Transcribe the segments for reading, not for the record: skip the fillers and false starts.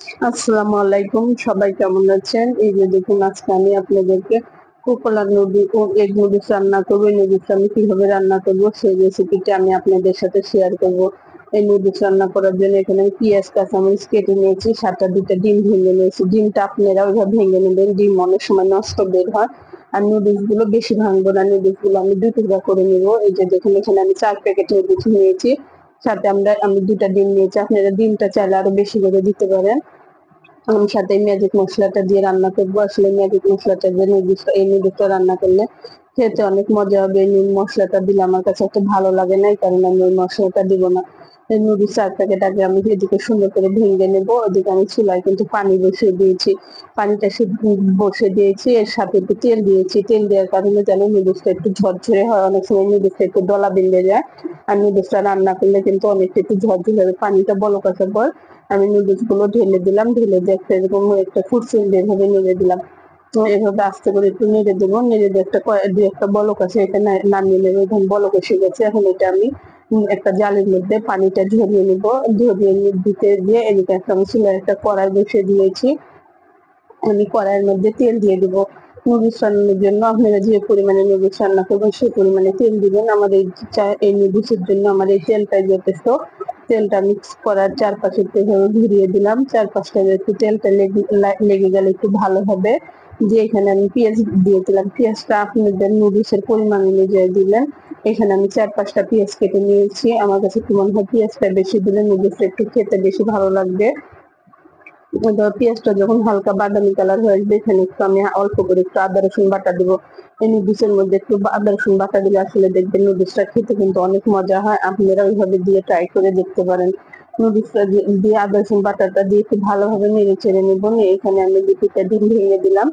আসসালামু আলাইকুম, সবাই কেমন আছেন? এই যে দেখুন, আজকে আমি আপনাদেরকে কোকোলা নুডল ও এগ নুডলস রান্না করবো। এই নুডলস আমি কিভাবে রান্না করবো সেই রেসিপিটা আমি আপনাদের সাথে শেয়ার করব। এই নুডলস রান্না করার জন্য এখানে আমি পেঁয়াজ কাঁচামরিচ কেটে নিয়েছি, সাথে দুইটা ডিম ভেঙে নিয়েছি। ডিমটা আপনারা ওইভাবে ভেঙে নেবেন, ডিম অনেক সময় নষ্ট বের হয়। আর নুডলস গুলো বেশি ভাঙবো না, নুডলস গুলো আমি দুই টুকরা করে নিবো। এই যে দেখুন, এখানে আমি 4 প্যাকেট নুডলস নিয়েছি, সাথে আমি দুইটা ডিম নিয়েছি। আপনারা ডিমটা চাইলে আরো বেশি করে দিতে পারেন। আমি সাথে ম্যাজিক মসলাটা দিয়ে রান্না করবো। আসলে ম্যাজিক মসলাটা দিয়ে এই নুডলসটা রান্না করলে খেতে অনেক মজা হবে। এই মশলাটা দিলে আমার কাছে একটু ভালো লাগে না, এই কারণে আমি ওই মশলাটা দিব না। এই নুডলস 4 প্যাকেট আগে আমি এদিকে সুন্দর করে ভেঙে নেব। ওদিকে আমি চুলায় কিন্তু পানি বসিয়ে দিয়েছি, পানিটা বসিয়ে দিয়েছি, এর সাথে একটু তেল দিয়েছি। তেল দেওয়ার কারণে যেন নুডলসটা একটু ঝরঝরে হয়। অনেক সময় নুডলসটা একটু দলা বেঁধে যায়, আর নুডলসটা রান্না করলে কিন্তু অনেকটা একটু ঝরঝরে হবে। পানিটা বলক আসার পর আমি নুডলস গুলো ঢেলে দিলাম, ঢেলে দিয়ে এরকম একটা ফুটছে এভাবে নেড়ে দিলাম। তো এভাবে আস্তে করে একটু নেড়ে দেবো, নেড়ে দিয়ে একটা বলক আছে, এটা নামিয়ে নেবো। এখন বলক এসে গেছে, এখন এটা আমি একটা জালের মধ্যে পানিটা ঝরিয়ে নিবো। দিতে দিয়ে এদিকে আমি চুলায় একটা কড়াই বসিয়ে দিয়েছি। আমি কড়াইয়ের মধ্যে তেল দিয়ে দিব। নুডলস রান্নার জন্য আপনারা যে পরিমাণে নুডলস রান্না করবেন সেই পরিমাণে তেল দিবেন। আমার এই নুডলসের জন্য আমার এই তেলটাই যথেষ্ট। তেলটা মিক্স করার চারপাশে এভাবে ঘুরিয়ে দিলাম, চারপাশটা একটু তেলটা লেগে গেলে একটু ভালো হবে। যে এখানে আমি পেঁয়াজ দিয়ে দিলাম, পেঁয়াজটা আপনাদের নুডলসের পরিমাণ অনুযায়ী দিলেন। এখানে আমি 4-5টা পেঁয়াজ কেটে নিয়েছি। আমার কাছে একটু মনে হয় পেঁয়াজটা বেশি দিলে নুডলসটা একটু খেতে বেশি ভালো লাগবে। পেঁয়াজটা যখন হালকা বাদামি কালার হয়ে আসবে, এখানে একটু আমি অল্প করে একটু আদা রসুন বাটা দিব। এই নুডলসের মধ্যে একটু আদা রসুন বাটা দিলে আসলে দেখবেন নুডলসটা খেতে কিন্তু অনেক মজা হয়। আপনারা ওইভাবে দিয়ে ট্রাই করে দেখতে পারেন। নুডলসটা দিয়ে আদা রসুন বাটাটা দিয়ে একটু ভালোভাবে নেড়ে চেড়ে নেবো। এখানে আমি 2টা ডিম ভেঙে দিলাম,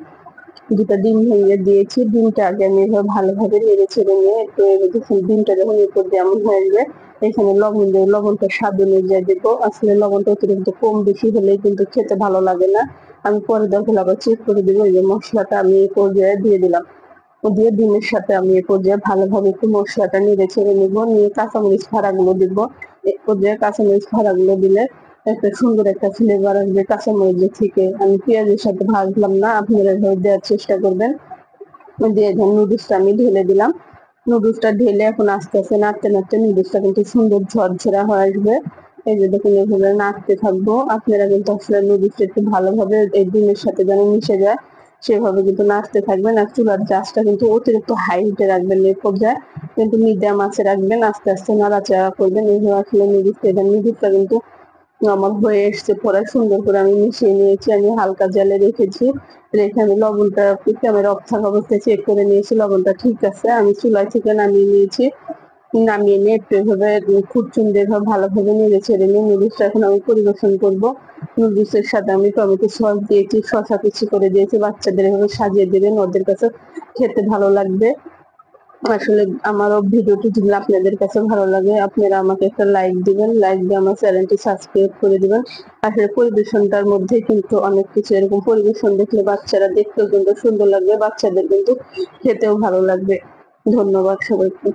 2টা ডিম ভেঙে দিয়েছি। ডিমটা আগে আমি এভাবে ভালোভাবে নেড়ে চেড়ে নিয়ে একটু দেখুন, ডিমটা যখন উপর দিয়ে এমন হয়ে যাবে, এখানে লবণ দেবো। লবণটা স্বাদ অনুযায়ী দেবো। আসলে লবণটা অতিরিক্ত কম বেশি হলেই কিন্তু খেতে ভালো লাগে না। আমি পরে দেখলে আবার চেক করে দিবো। এই যে মশলাটা আমি এই পর্যায়ে দিয়ে দিলাম, দিয়ে ডিমের সাথে আমি এই পর্যায়ে ভালোভাবে একটু মশলাটা নেড়ে ছেড়ে নিবো। নিয়ে কাঁচামরিচ ফাড়াগুলো দিব। এই পর্যায়ে কাঁচামরিচ ফাড়াগুলো দিলে একটা সুন্দর একটা ফ্লেভার আসবে কাঁচামরিচের থেকে। আমি পেঁয়াজের সাথে ভাজলাম না, আপনারা এভাবে দেওয়ার চেষ্টা করবেন। দিয়ে নুডলসটা আমি ঢেলে দিলাম। নুডলসটা ঢেলে এখন আস্তে আস্তে নাড়তে নাড়তে নুডলসটা কিন্তু সুন্দর ঝরঝরা হয়ে আসবে। এই যে দেখুন, এভাবে নাড়তে থাকবো। আপনারা কিন্তু আসলে নুডলসটা একটু ভালোভাবে এই ডিমের সাথে যেন মিশে যায় সেভাবে কিন্তু নাড়তে থাকবেন। আর চুলার জাঁচটা কিন্তু অতিরিক্ত হাই হিটে রাখবেন, এই পর্যায়ে কিন্তু মিডিয়াম আঁচে রাখবেন। আস্তে আস্তে নাড়াচাড়া করবেন। এইভাবে আসলে নুডলসটা কিন্তু আমার হয়ে এসছে। পরে সুন্দর করে আমি মিশিয়ে নিয়েছি। আমি হালকা জালে রেখেছি, রেখে আমি লবণটা ক্যামেরা অফ থাকা অবস্থায় চেক করে নিয়েছি, লবণটা ঠিক আছে। আমি চুলায় থেকে নামিয়ে নিয়েছি। নামিয়ে নিয়ে একটু এভাবে খুরচুন দিয়ে ভালোভাবে নেড়ে ছেড়ে নিয়ে নুডলসটা এখন আমি পরিবেশন করবো। নুডলসের সাথে আমি টমেটো সস দিয়েছি, শসা কুচি করে দিয়েছি। বাচ্চাদের এভাবে সাজিয়ে দেবেন, ওদের কাছে খেতে ভালো লাগবে। আসলে আমারও ভিডিওটি যদি আপনাদের কাছে ভালো লাগে, আপনারা আমাকে একটা লাইক দিবেন, লাইক দিয়ে আমার চ্যানেলটি সাবস্ক্রাইব করে দিবেন। আসলে পরিবেশনটার মধ্যে কিন্তু অনেক কিছু, এরকম পরিবেশন দেখলে বাচ্চারা দেখতেও কিন্তু সুন্দর লাগবে, বাচ্চাদের কিন্তু খেতেও ভালো লাগবে। ধন্যবাদ সবাইকে।